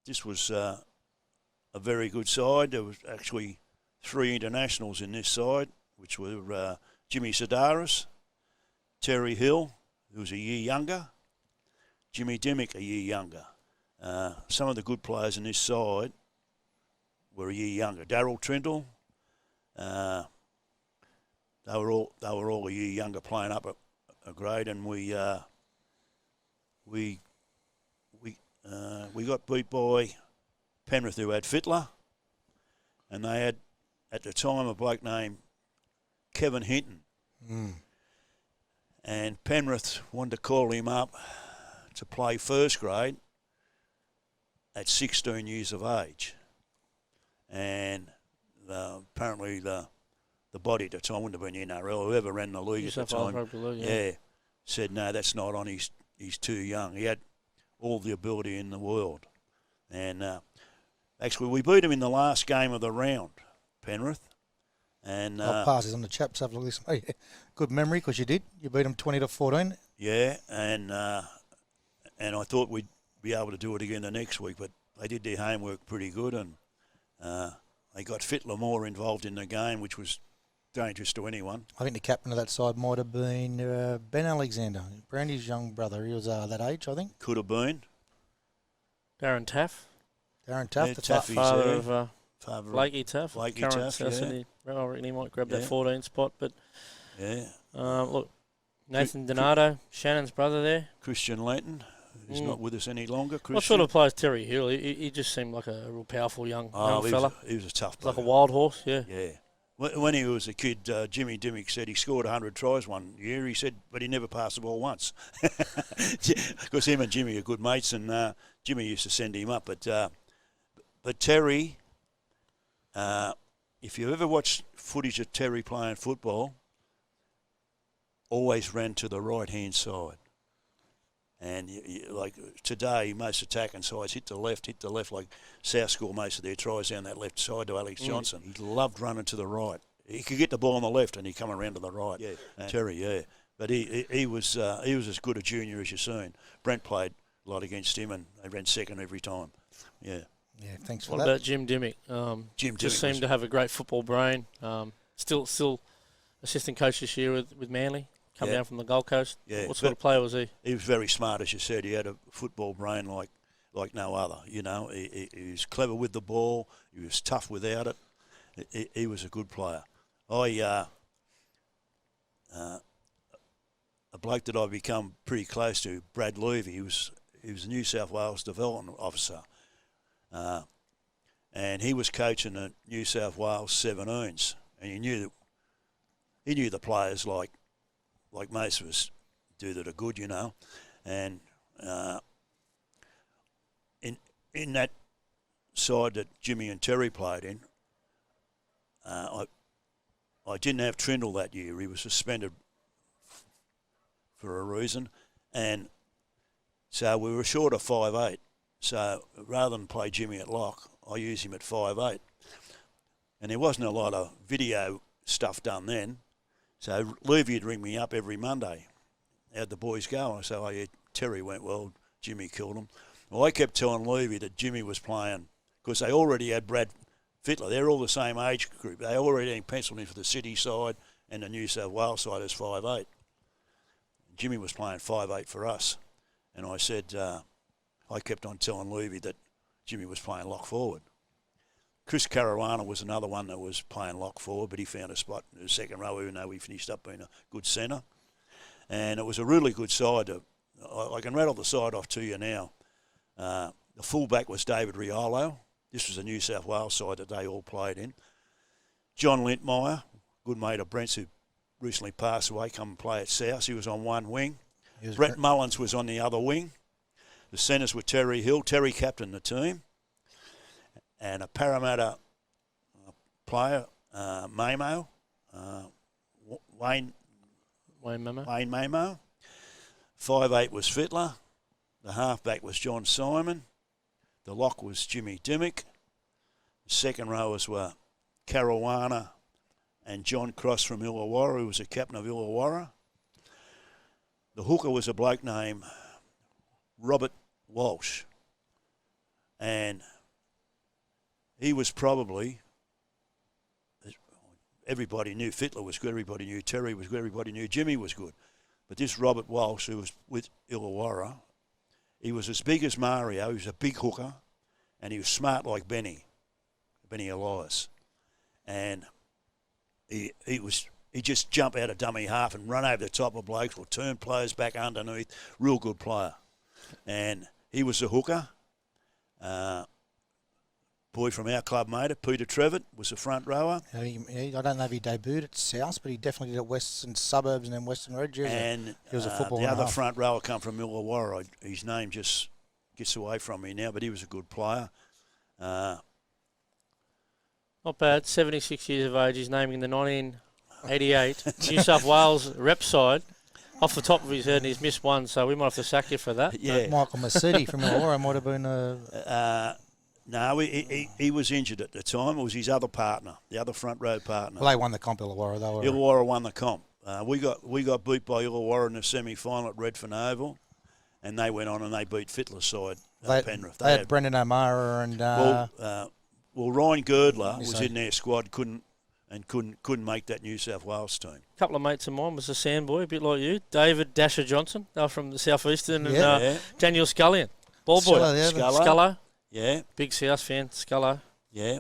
this was a very good side. There was actually 3 internationals in this side, which were Jimmy Sedaris, Terry Hill, who was a year younger, Jimmy Dimmick, a year younger. Some of the good players in this side were a year younger. Darryl Trindle, they were all a year younger, playing up a grade, and we got beat by Penrith, who had Fittler, and they had at the time a bloke named Kevin Hinton. And Penrith wanted to call him up to play first grade at 16 years of age. And apparently the body at the time, wouldn't have been NRL, whoever ran the league at the time, Rugby League, yeah, said, no, that's not on, he's too young. He had all the ability in the world. And actually we beat him in the last game of the round, Penrith. And I'll pass this on the Chaps. Have a look at this. Good memory, because you did. You beat them 20-14. Yeah, and I thought we'd be able to do it again the next week, but they did their homework pretty good, and they got Fittler more involved in the game, which was dangerous to anyone. I think the captain of that side might have been Ben Alexander, Brandy's young brother. He was that age, I think. Could have been. Darren Taff. Darren Taff, Yeah, the Taffy's father there. of Blakey Taff. Blakey current Taff, yeah. Sydney. I reckon he might grab that 14 spot. But Yeah. look, Nathan Donato, Shannon's brother there. Christian Lenton, who's not with us any longer. Christian. What sort of plays Terry Hill? He just seemed like a real powerful young fella. He was a tough player. Like a wild horse, yeah. Yeah. When he was a kid, Jimmy Dimmick said he scored 100 tries one year. He said, but he never passed the ball once. Because him and Jimmy are good mates, and Jimmy used to send him up. But Terry, if you ever watch footage of Terry playing football, always ran to the right-hand side. And like today, most attacking sides hit the left, like South score most of their tries down that left side to Alex Johnson. He loved running to the right. He could get the ball on the left and he'd come around to the right. Yeah, Terry, yeah. But he was as good a junior as you've seen. Brent played a lot against him, and they ran second every time. Yeah. Yeah, thanks for that. What about Jim Dimmick? Jim just seemed to have a great football brain. Still assistant coach this year with Manly. Come down from the Gold Coast. Yeah. What sort of player was he? He was very smart, as you said. He had a football brain like no other. You know, he was clever with the ball. He was tough without it. He was a good player. A bloke that I've become pretty close to, Brad Levy. He was a New South Wales development officer, and he was coaching the New South Wales 17s, and he knew the players like most of us do that are good, you know. And in that side that Jimmy and Terry played in, I didn't have Trindle that year. He was suspended for a reason. And so we were short of 5'8". So rather than play Jimmy at lock, I used him at 5'8". And there wasn't a lot of video stuff done then. So Levy would ring me up every Monday. How'd the boys go? And I said, oh, yeah, Terry went well. Jimmy killed him. Well, I kept telling Levy that Jimmy was playing, because they already had Brad Fittler. They're all the same age group. They already had penciled in for the City side and the New South Wales side as 5'8". Jimmy was playing 5'8" for us. And I said, I kept on telling Levy that Jimmy was playing lock forward. Chris Caruana was another one that was playing lock forward, but he found a spot in the second row, even though we finished up being a good centre. And it was a really good side. I can rattle the side off to you now. The fullback was David Riolo. This was a New South Wales side that they all played in. John Lintmire, good mate of Brent's, who recently passed away, come and play at South. He was on one wing. Brett Mullins was on the other wing. The centres were Terry Hill. Terry captained the team. And a Parramatta player, Mamo, Wayne Mamo. 5'8" was Fittler. The halfback was John Simon. The lock was Jimmy Dimmick. The second rowers were Caruana and John Cross from Illawarra, who was the captain of Illawarra. The hooker was a bloke named Robert Walsh. and he was probably, everybody knew Fittler was good, everybody knew Terry was good, everybody knew Jimmy was good. But this Robert Walsh, who was with Illawarra, he was as big as Mario, he was a big hooker, and he was smart like Benny Elias. And he just jumped out of dummy half and run over the top of blokes or turn players back underneath. Real good player. And he was a hooker. Boy from our club, mate, Peter Trevitt, was a front rower. I don't know if he debuted at South, but he definitely did at Western Suburbs and then Western Red Jersey. And he was a footballer. The other front rower come from Illawarra. His name just gets away from me now, but he was a good player. Not bad. 76 years of age. He's naming the 1988 New South Wales rep side off the top of his head, and he's missed one, so we might have to sack you for that. Yeah. Michael Massetti from Illawarra might have been a... No, he was injured at the time. It was his other partner, the other front row partner. Well, they won the comp, Illawarra. Illawarra won the comp. We got beat by Illawarra in the semi-final at Redfern Oval, and they went on and they beat Fittler's side at Penrith. They had Brendan O'Mara and... Ryan Girdler was in their squad, couldn't make that New South Wales team. A couple of mates of mine was a sandboy, a bit like you. David Dasher Johnson, they were from the southeastern, and Daniel Scullion, ball boy. Scullo. Scullo. Yeah. Big South fan, Scullo. Yeah.